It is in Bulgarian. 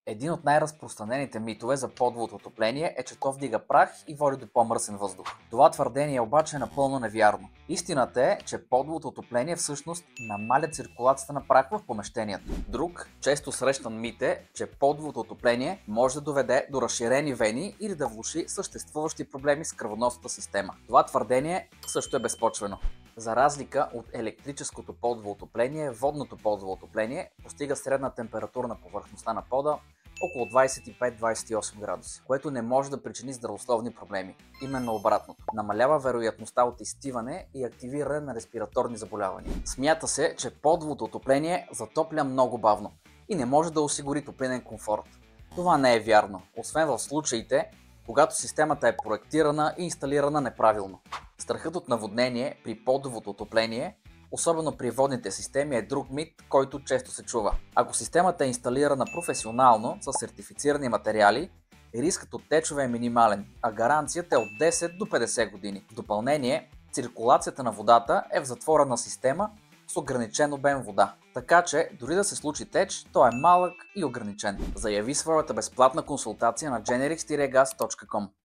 Един от най-разпространените митове за подовото отопление е, че то вдига прах и води до по-мръсен въздух. Това твърдение обаче е напълно невярно. Истината е, че подовото отопление всъщност намаля циркулацията на прах в помещението. Друг, често срещан мит е, че подовото отопление може да доведе до разширени вени или да влоши съществуващи проблеми с кръвоносната система. Това твърдение също е безпочвено. За разлика от електрическото подово отопление, водното подово отопление постига средна температура на повърхността на пода около 25-28 градуса, което не може да причини здравословни проблеми. Именно обратното. Намалява вероятността от изстиване и активиране на респираторни заболявания. Смята се, че подовото отопление затопля много бавно и не може да осигури топлинен комфорт. Това не е вярно, освен в случаите, когато системата е проектирана и инсталирана неправилно. Страхът от наводнение при подовото отопление, особено при водните системи, е друг мит, който често се чува. Ако системата е инсталирана професионално, с сертифицирани материали, рискът от течове е минимален, а гаранцията е от 10 до 50 години. В допълнение, циркулацията на водата е в затворена система с ограничен обем вода. Така че, дори да се случи теч, той е малък и ограничен. Заяви своята безплатна консултация на generics-gas.com.